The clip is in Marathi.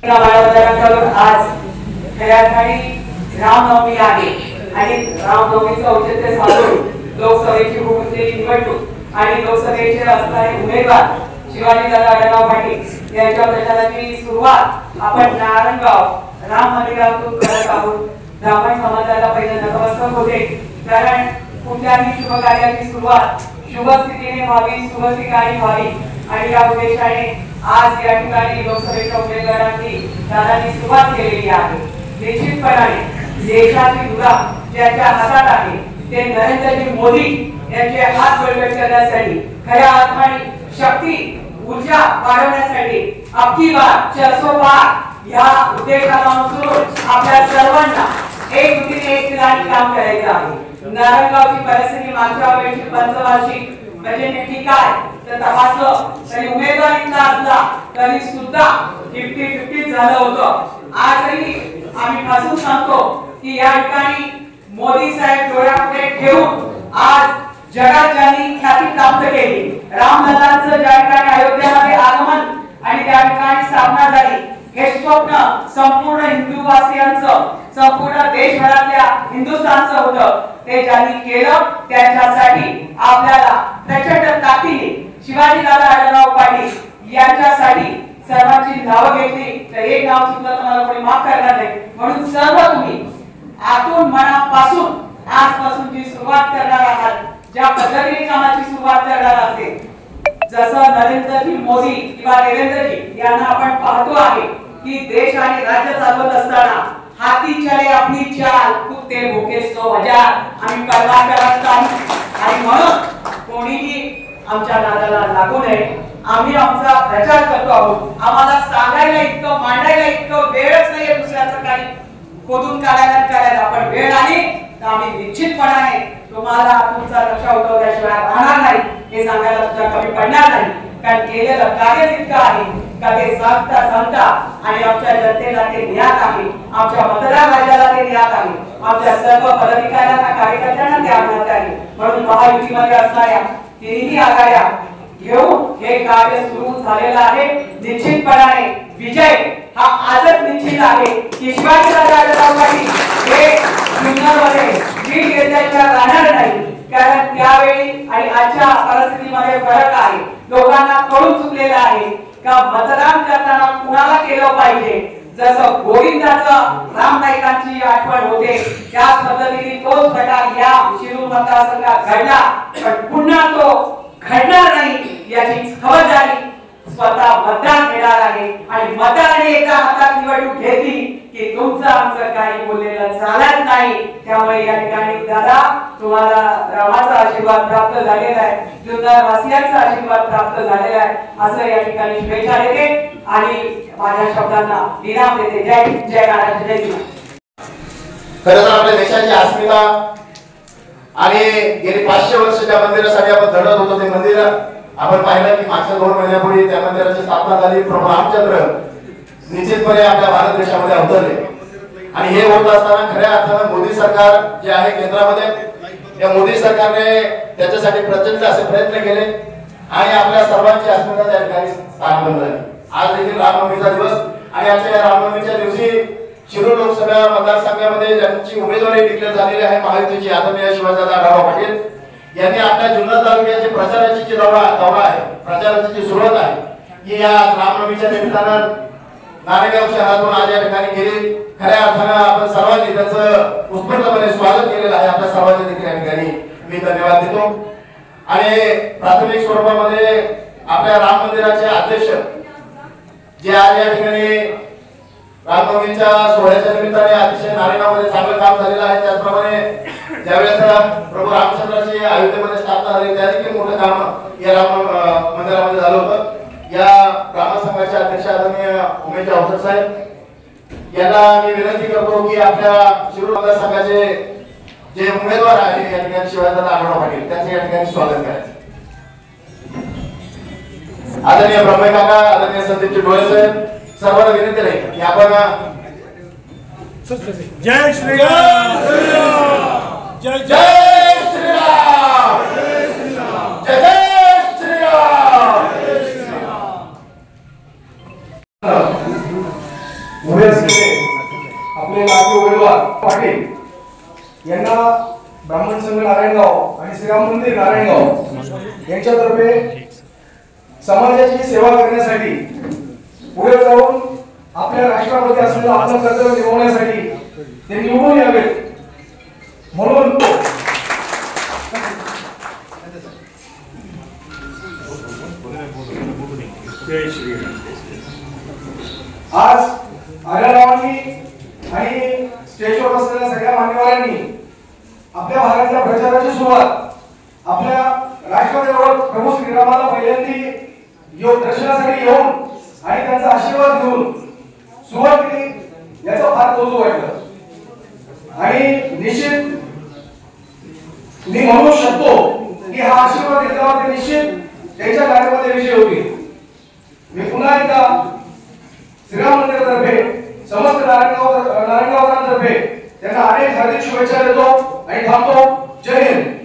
आज खऱ्या अर्थाने रामनवमी आहे आणि रामनवमीचं औचित्य साधून लोकसभेची होणारी निवडणूक आणि लोकसभेचे असणारे उमेदवार शिवाजीदादा आढळराव पाटील यांच्या प्रचाराची सुरुवात आपण नारायणगाव राम मंदिरातून करत आहोत. ब्राह्मण समाजाला पहिलं नतमस्तक होते, कारण कुठल्याही शुभ कार्याची सुरुवात शुभ स्थितीने व्हावी, शुभ ठिकाणी व्हावी आणि या उद्देशाने आज या ठिकाणी लोकसभेच्या उमेदवारांनी दादांनी सुरुवात केलेली आहे. निश्चितपणाने देशाची धुरा ज्याच्या हातात आहे ते नरेंद्रजी मोदी यांचे हात बळकट करण्यासाठी, खऱ्या अर्थाने शक्ती ऊर्जा वाढवण्यासाठी अबकी बार 400 पार या उद्देशाला अनुसरून आपल्या सर्वांना एकजुटीने एक दिलाने काम करायचं आहे. नारायणगावची परिस्थिती मागच्या वेळची पंचवार्षिक म्हणजे नक्की काय तर तपासलं तरी उमेदवारीचा असला तरी सुद्धा 50-50 झालं होतं. आजही आम्ही ठासून सांगतो की या ठिकाणी मोदी साहेब डोळ्यापुढे ठेवून आज जगात ज्यांनी ख्याती प्राप्त केली, रामलल्लांचं ज्या ठिकाणी अयोध्येमध्ये आगमन आणि त्या ठिकाणी स्थापना झाली, हे स्वप्न संपूर्ण हिंदूवासियांचं, संपूर्ण देशभरातल्या हिंदुस्थानचं होतं. ते ज्यांनी केलं त्यांच्यासाठी आपल्याला प्रचंड ताकदीने शिवाजीदादा आढळराव पाटील यांच्यासाठी सर्वांची नावं घेतली तर एक नाव सुद्धा तुम्हाला कोणी माफ करणार नाही. म्हणून सर्व तुम्ही आतून मनापासून आजपासून जी सुरुवात करणार आहात, ज्या पद्धतीने कामाची सुरुवात करणार असेल, जसं नरेंद्रजी मोदी किंवा देवेंद्रजी यांना आपण पाहतो आहे की देश आणि राज्य चालवत असताना हाती चले अपनी चाल, कुत्ते भूके 100,000 आम्ही परवा करत नाही. आणि म्हणून कोणीही आमच्या नादाला लागू नये. आम्ही आमचा प्रचार करतो आहोत. आम्हाला सांगायला इतकं, मांडायला इतकं वेळच नाहीये दुसऱ्याचं काही खोदून काढायला. पण वेळ आली तर आम्ही निश्चितपणाने तुम्हाला तुमचा लक्ष उठवल्याशिवाय राहणार नाही हे सांगायला सुद्धा कमी पडणार नाही. कारण केलेलं कार्य इतकं आहे का ते सांगता आणि आमच्या जनतेला ते ज्ञात आहे, आमच्या मतदार राजाला ते ज्ञात आहे, आमच्या सर्व पदाधिकाऱ्यांना, कार्यकर्त्यांना ते ज्ञात आहे. म्हणून महायुतीमध्ये असणाऱ्या तिन्ही आघाड्या घेऊन हे कार्य सुरू झालेलं आहे. निश्चितपणाने विजय हा आजच निश्चित आहे की शिवाजीदादा आढळराव पाटील हे जुन्नरमध्ये लीड घेतल्याशिवाय राहणार नाही. कारण त्यावेळी आणि आजच्या परिस्थितीमध्ये फरक आहे. लोकांना कळून चुकलेलं आहे का मतदान करताना कुणाला केलं पाहिजे. जसं गोविंदाचं रामनाईकांची आठवण होते त्याच पद्धतीने तोच प्रकार या शिरूर मतदारसंघात घडला, पण पुन्हा तो घडणार नाही याची खबरदारी स्वतः मतदार घेणार आहे. आणि मतदाराने एका हातात निवडणूक घेतली की तुमचं आमचं काही बोललेलं चालत नाही. त्यामुळे या ठिकाणी दादा तुम्हाला रामाचा आशीर्वाद प्राप्त झालेला आहे, जुन्नर वासियांचा आशीर्वाद प्राप्त झालेला आहे असं या ठिकाणी शुभेच्छा देते आणि माझ्या शब्दांना विराम देते. जय जय महाराष्ट्र, जय श्रीराम. खरं तर आपल्या देशाची अस्मिता आणि गेली 500 वर्ष ज्या मंदिरासाठी आपण लढत होतो ते मंदिर आपण पाहिलं की मागच्या 2 महिन्यापूर्वी त्या मंदिराची स्थापना झाली. प्रभू रामचंद्र निश्चितपणे आपल्या भारत देशामध्ये अवतरले आणि हे होत असताना खऱ्या अर्थानं मोदी सरकार जे आहे केंद्रामध्ये, या मोदी सरकारने त्याच्यासाठी प्रचंड असे प्रयत्न केले आणि आपल्या सर्वांची अस्मिता त्या ठिकाणी स्थापन झाली. आज देखील रामनवमीचा दिवस आणि आजच्या या रामनवमीच्या दिवशी शिरूर लोकसभा मतदारसंघामध्ये ज्यांची उमेदवारी डिक्लेअर झालेली आहे महायुतीची आदरणीय शिवाजीदादा आढळराव पाटील यांनी आपल्या जुन्नर तालुक्याची प्रचाराची जी दौरा आहे, प्रचाराची जी सुरुवात आहे ही या रामनवमीच्या निमित्तानं नारायणगाव शहरातून आज या ठिकाणी केली. खऱ्या अर्थानं आपण सर्वांनी त्याचं उत्स्फूर्तपणे स्वागत केलेलं आहे. आपल्या सर्वांच्या देखील या ठिकाणी मी धन्यवाद देतो. आणि प्राथमिक स्वरूपामध्ये आपल्या राम मंदिराचे अध्यक्ष जे आज या ठिकाणी रामनवमीच्या सोहळ्याच्या निमित्ताने अतिशय नारायणगावमध्ये चांगलं काम झालेलं आहे. त्याचप्रमाणे ज्यावेळेस प्रभू रामचंद्राची अयोध्येमध्ये स्थापना झाली त्या देखील मोठं काम या राम मंदिरामध्ये झालं होतं. या ग्रामसंघाचे अध्यक्ष आदरणीय उमेश अवसर साहेब यांना मी विनंती करतो की आपल्या शिरूर मतदारसंघाचे जे उमेदवार आहेत या ठिकाणी शिवाजीदादा आढळराव पाटील त्यांचे या ठिकाणी स्वागत करायचं. आदरणीय ब्रह्मे काका, आदरणीय संदीपजी डोळे साहेब सर्वांना विनंती आहे की आपण जय श्रीराम, जय जय श्रीराम, जय जय श्रीराम. संघ नारायणगाव आणि श्रीराम मंदिर नारायणगाव यांच्यातर्फे समाजाची सेवा करण्यासाठी पुढे जाऊन आपल्या राष्ट्राप्रती असलेलं आपलं कर्तव्य निभावण्यासाठी ते निवडून यावेत म्हणून आज आढळरावांनी आणि स्टेजवर बसलेल्या सगळ्या मान्यवरांनी आपल्या भागातल्या प्रचाराची सुरुवात आपल्या राष्ट्रपती प्रभू श्रीरामाला पहिल्यांदा दर्शनासाठी येऊन आणि त्यांचा आशीर्वाद घेऊन सुरुवात केली याचं फार कौतुक वाटलं आणि निश्चित मी म्हणू शकतो की हा आशीर्वाद घेतल्यावर ते निश्चित त्यांच्या कार्यामध्ये विजय होतील. मी पुन्हा एकदा श्रीराम मंदिरातर्फे समस्त नारायणगावकरांतर्फे त्यांना अनेक हार्दिक शुभेच्छा देतो आणि थांबतो. जय हिंद.